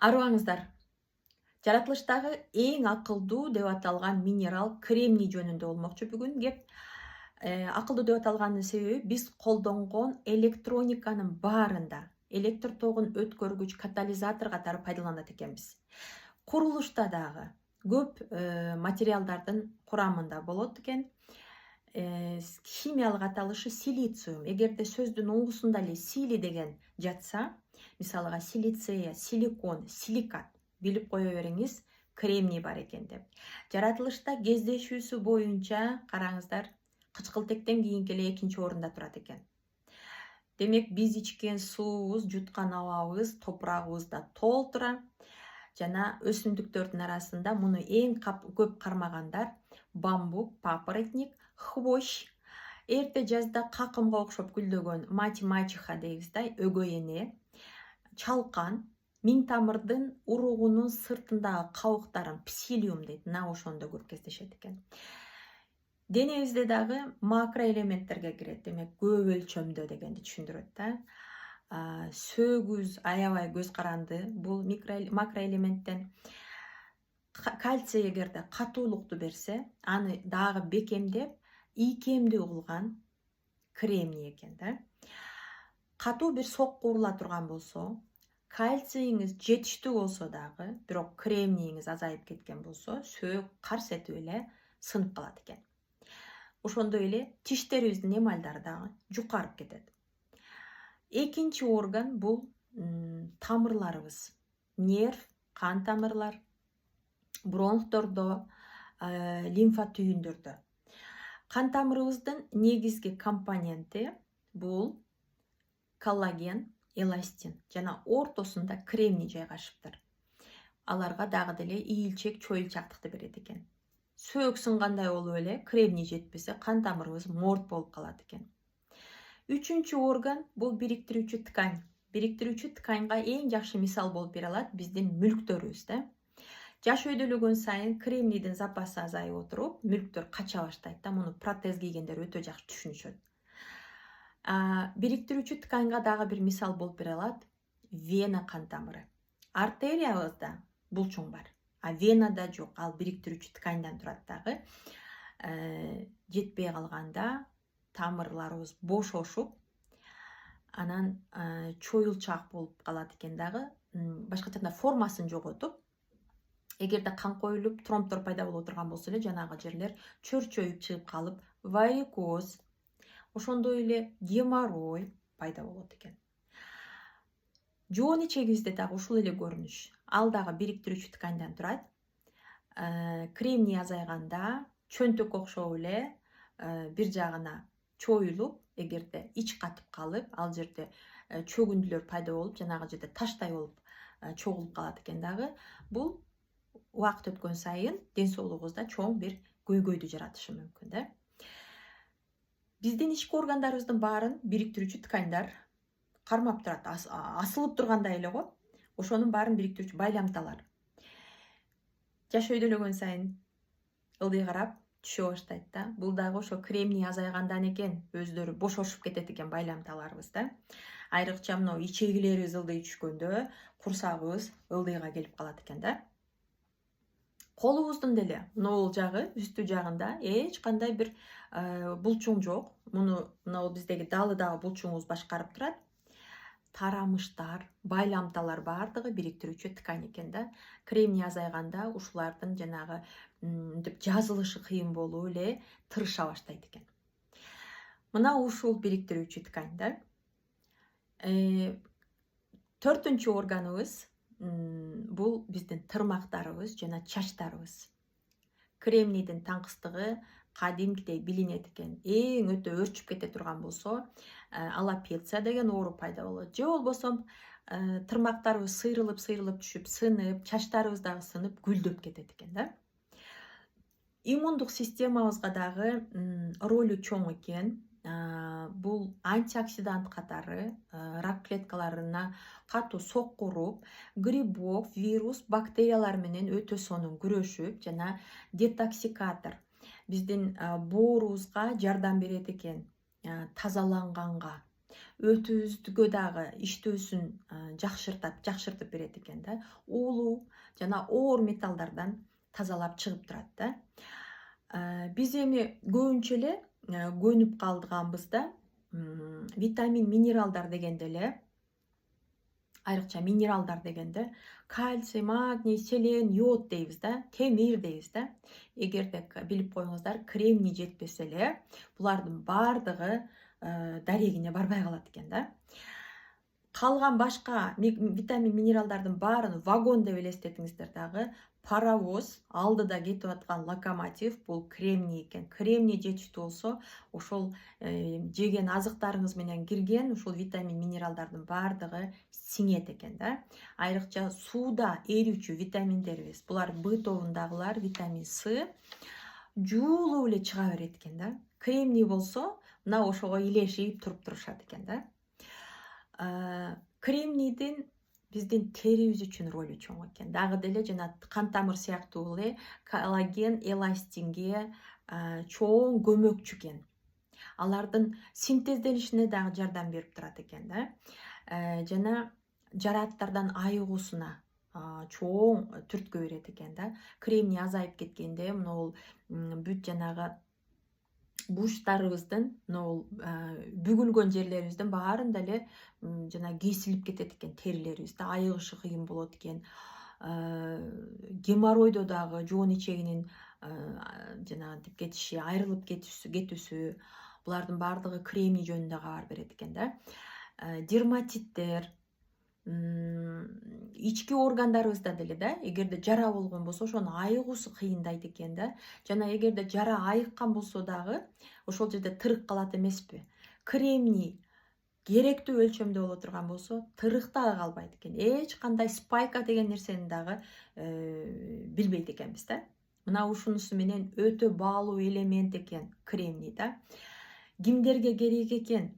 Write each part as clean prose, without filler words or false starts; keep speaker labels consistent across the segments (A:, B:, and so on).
A: Арыбаңыздар. Жаратылыштагы эң акылдуу деп аталган минерал кремний жөнүндө болмокчу бүгүн кеп. Акылдуу деп аталганын себеби биз колдонгон электрониканын баарында электр тогун өткөргүч, катализатор катары пайдаланат экенбиз. Курулушта дагы көп материалдардын курамында болот экен. Химиялык аталышы силициум. Эгерде сөздүн оңгусунда эле сили деген жатса, мисалыга силицея, силикон, силикат билип кое бериңиз, кремний бар экен деп. Жаратылышта кездешүүсү боюнча караңыздар, кычкылтектен кийинки эле экинчи орунда турат экен. Демек биз ичкен суубуз, жуткан абабыз, топурагыбызда толтура. Жана өсүмдүктөрдүн арасында муну эң көп кармагандар бамбук, папоротник, хвощ. Эрте жазда какымга окшоп гүлдөгөн мать-мачеха дейбиз да, өгөй эне, чалкан, миң тамырдын уругунун сыртындагы кабыктарын псилиум дейт, мына ошондо көп кездешет экен. Денебизде дагы макроэлементтерге кирет, демек көп өлчөмдө дегенди түшүндүрөт да. Сөгүз аябай көз каранды, бул макроэлементтен. Кальций эгерде катуулукту берсе, аны дагы бекемдеп, ийкемдүү кылган кремний экен да. Катуу бир сокко урула турган болсо, кальцийиңиз жетиштүү болсо дагы, бирок кремнийиңиз азайып кеткен болсо, сөөк карс этип эле сынып калат экен. Ошондой эле тиштерибиздин эмальдары дагы жукарып кетет. Экинчи орган бул тамырларыбыз. Нерв, кан тамырлар, бронхтордо, лимфа түйүндөрдө. Кан тамырыбыздын негизги компоненти бул коллаген, эластин жана ортосунда кремний жайгашыптыр. Аларга дагы деле ийилчек, чоюлчактыкты берет экен. Сөөк сынгандай болуп эле кремний жетпесе, кан тамырыбыз морт болуп калат экен. Үчүнчү орган бул бириктирүүчү ткань. Бириктирүүчү тканьга эң жакшы мисал болуп бере алат биздин мүлктөрүбүз да. Жаш өйдөлөгөн сайын кремнийдин запасы азайып отуруп, мүлктөр кача баштайт да. Муну протез кийгендер өтө жакшы түшүнүшөт. Бириктирүүчү тканьга дагы бир мисал болуп бере алат вена кан тамыры. Артериябызда булчуң бар, а венада жок, ал бириктирүүчү тканьдан турат дагы. Жетпей калганда тамырларыбыз бошошуп, анан чоюлчак болуп калат экен дагы. Башкача айтканда формасын жоготуп, эгерде кан коюлуп, тромбдор пайда боло турган болсо эле, жанагы жерлер чөрчөйүп чыгып калып, варикоз, ошондой эле геморрой пайда болот экен. Жоон ичегибизде дагы ушул эле көрүнүш. Ал дагы бириктирүүчү тканьдан турат. Кремний азайганда чөнтөк окшоп эле бир жагына чоюлуп, эгерде ич катып калып, ал жерде чөгүндүлөр пайда болуп, жанагы жерде таштай болуп чогулуп калат экен дагы. Бул убакыт өткөн сайын ден соолугубузда чоң бир көйгөйдү жаратышы мүмкүн да. Биздин ички органдарыбыздын баарын бириктирүүчү тканьдар кармап турат, асылып тургандай эле го. Ошонун баарын бириктирүүчү байламталар. Жаш өйдөлөгөн сайын ылдый карап түшө баштайт да. Бул дагы ошо кремний азайгандан экен, өздөрү бошошуп кетет экен байламталарыбыз да. Айрыкча мына ичегилерибиз ылдый түшкөндө, курсагыбыз ылдыйга келип калат экен да. Колубуздун деле нол жагы, үстү жагында эч кандай бир булчуң жок. Муну биздеги далыдагы булчуңубуз башкарып турат. Тарамыштар, байламталар баардыгы бириктирүүчү ткань экен да. Кремний азайганда ушулардын жанагы жазылышы кыйын болуп эле тырыша баштайт экен. Мына ушул бириктирүүчү ткань да. Төртүнчү органыбыз бул биздин тырмактарыбыз жана чачтарыбыз. Кремнийдин таңкыстыгы кадимкидей билинет экен. Эң өтө өрчүп кете турган болсо, аллопеция деген оору пайда болот. Же болбосо тырмактарыбыз сыйрылып түшүп, сынып, чачтарыбыз дагы сынып, гүлдөп кетет экен да. Иммундук системабызга дагы ролу чоң экен. Бул антиоксидант катары рак клеткаларына катуу сокку уруп, грибок, вирус, бактериялар менен өтө сонун күрөшүп, жана детоксикатор биздин боорубузга жардам берет экен, тазаланганга. өтүүбүзгө дагы иштөөсүн жакшыртып берет экен да. Уулуу жана оор металлдардан тазалап чыгып турат да. Биз эми көбүнчө эле көнүп калганбыз да, витамин, минералдар дегенде эле, айрыкча минералдар дегенде кальций, магний, селен, йод дейбиз да, темир дейбиз да. Эгерде билип коюңуздар, кремний жетпесе эле булардын баардыгы дарегине барбай калат экен да. Калган башка витамин, минералдардын баарын вагон деп элестетиңиздер дагы. Паровоз, алдыда кетип аткан локомотив бул кремний экен. Кремний жетиштүү болсо, ошол жеген азыктарыңыз менен кирген ушул витамин, минералдардын баардыгы сиңет экен да. Айрыкча сууда эрүүчү витаминдерибиз, булар В тобундагылар, витамин С жуулуп эле чыга берет экен да. Кремний болсо, мына ошого илешип турушат экен да. Кремнийдин биздин терибиз үчүн ролу чоң экен. Дагы деле жана кан тамыр сыяктуу эле коллаген, эластинге чоң көмөкчү экен. Алардын синтезделишине дагы жардам берип турат экен да. Жана жарааттардан айыгуусуна чоң түрткү берет экен да. Кремний азайып кеткенде, могул бүт жанагы буштарыбыздын, бүгүлгөн жерлерибиздин баарында эле жана кесилип кетет экен терилерибиз да, айыгышы кыйын болот экен. Геморройдо дагы жоон ичегинин жанагынтип кетиши, айрылып кетүүсү, булардын баардыгы кремний жөнүндө кабар берет экен да. Дерматиттер, ички органдарыбызда деле да, эгерде жара болгон болсо, ошону айыгуусу кыйындайт экен да. Жана эгерде жара айыккан болсо дагы, ошол жерде тырык калат эмеспи? Кремний керектүү өлчөмдө боло турган болсо, тырык дагы калбайт экен. Эч кандай спайка деген нерсени дагы билбейт экенбиз да. Мына ушунусу менен өтө баалуу элемент экен кремний да. Кимдерге керек экен?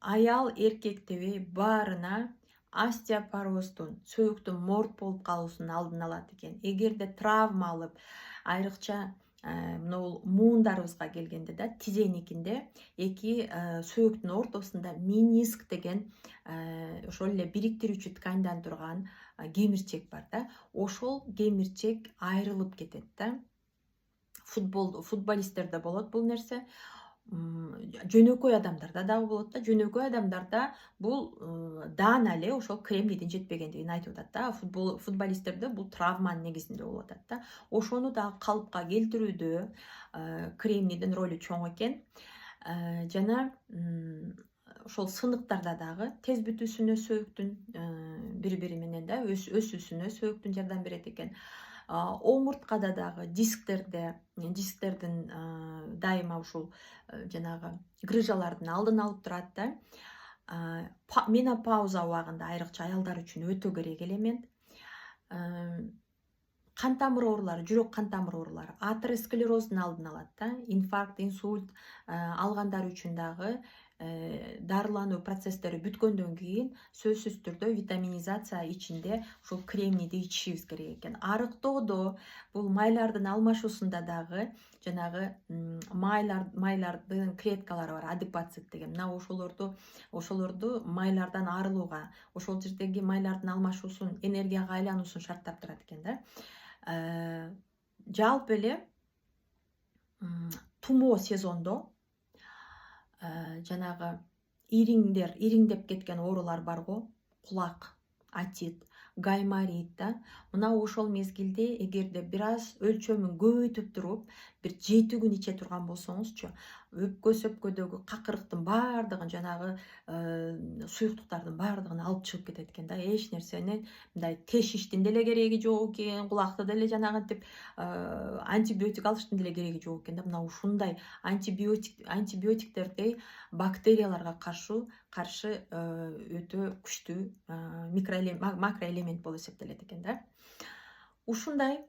A: Аял, эркектеби баарына остеопороздун, сөөктүн морт болуп калуусунун алдын алат экен. Эгерде травма алып, айрыкча мына муундарыбызга келгенде да, тизеникинде эки сөөктүн ортосунда мениск деген ошол эле бириктирүүчү тканьдан турган кемирчек бар да. Ошол кемирчек айрылып кетет да. Футболисттерде болот бул нерсе. Жөнөкөй адамдарда дагы болот да. Жөнөкөй адамдарда бул даана эле ошол кремнийдин жетпегендигин айтып атат да. Футболисттерде бул травманын негизинде болуп атат да. Ошону дагы калыпка келтирүүдө кремнийдин ролу чоң экен. Жана ошол сыныктарда дагы тез бүтүүсүнө сөөктүн бири-бири менен да өсүүсүнө сөөктүн жардам берет экен. Омурткада дагы дисктердин дайыма ушул жанагы грыжалардын алдын алып турат да. Менопауза убагында айрыкча аялдар үчүн өтө керек элемент. Кан тамыр оорулары, жүрөк кан тамыр оорулары, атеросклероздун алдын алат да. Инфаркт, инсульт алгандар үчүн дагы дарылануу процесстери бүткөндөн кийин сөзсүз түрдө витаминизация ичинде ушул кремнийди ичишибиз керек экен. Арыктоодо бул майлардын алмашуусунда дагы жанагы майлардын клеткалары бар, адипоцит деген. Мына ошолорду майлардан арылууга, ошол жердеги майлардын алмашуусун, энергияга айлануусун шарттап турат экен да. Жалпы эле тумоо сезондо жанагы ириңдеп кеткен оорулар барго, кулак, атит, гайморит да. Мына ошол мезгилде эгерде бир аз өлчөмүн көбөйтүп туруп, бир 7 күн иче турган болсоңузчу, өпкө сөпкөдөгү какырыктын баардыгын, жанагы суюктуктардын баардыгын алып чыгып кетет экен да. Эч нерсени мындай тешиштин деле кереги жок экен, кулакты деле жанагынтип антибиотик алыштын деле кереги жок экен да. Мына ушундай антибиотиктердей бактерияларга каршы өтө күчтүү макроэлемент болуп эсептелет экен да. Ушундай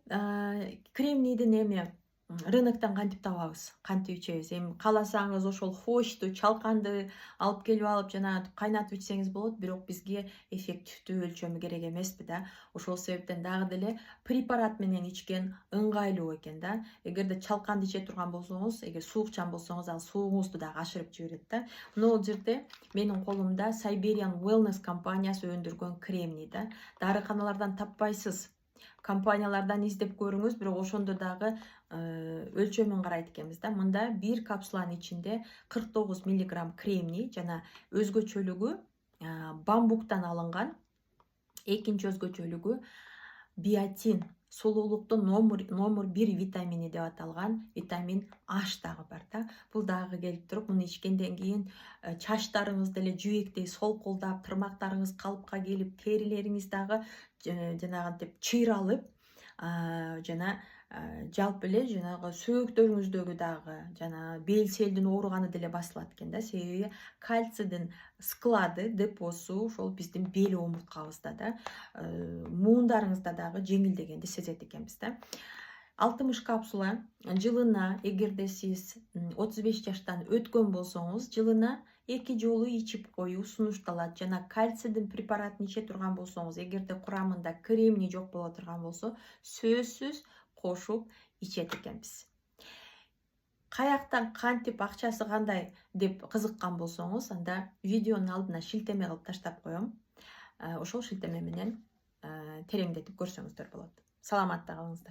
A: кремнийдин эми рыноктон кантип табабыз, кантип ичебиз. Эми кааласаңыз ошол хвощту, чалканды алып келип алып жанагы кайнатып ичсеңиз болот, бирок бизге эффективдүү өлчөмү керек эмеспи да. Ошол себептен дагы деле препарат менен ичкен ыңгайлуу экен да. Эгерде чалканды иче турган болсоңуз, эгер суукчан болсоңуз, ал суугуңузду дагы ашырып жиберет да. Мына жерде менин колумда Siberian Wellness компаниясы өндүргөн кремний да. Дарыканалардан таппайсыз. Компаниялардан издеп көрүңүз, бирок ошондо дагы өлчөмүн карайт экенбиз да. Мында бир капсуланын ичинде 49 миллиграмм кремний жана өзгөчөлүгү бамбуктан алынган, экинчи өзгөчөлүгү биотин, сулуулуктун номер 1 витамини деп аталган витамин H дагы бар да. Бул дагы келип туруп, муну ичкенден кийин чачтарыңыз деле жүүектей солкулдап, тырмактарыңыз калыпка келип, терилериңиз дагы жанагынтип чыйралып, жана жалпы эле жанагы сөөктөрүңүздөгү дагы жана бел селдин ооруганы деле басылат экен да. Себеби кальцийдин склады, депосу ошол биздин бел омурткабызда да. Муундарыңызда дагы жеңилдегенди сезет экенбиз да. 60 капсула жылына, эгерде сиз 35 жаштан өткөн болсоңуз, жылына 2 жолу ичип коюу сунушталат. Жана кальцийдин препаратын иче турган болсоңуз, эгерде курамында кремний жок боло турган болсо, сөзсүз кошуп ичет экенбиз. Каяктан, кантип, акчасы кандай деп кызыккан болсоңуз, анда видеонун алдына шилтеме кылып таштап коем. Ошол шилтеме менен тереңдетип көрсөңүздөр болот. Саламатта калыңыздар.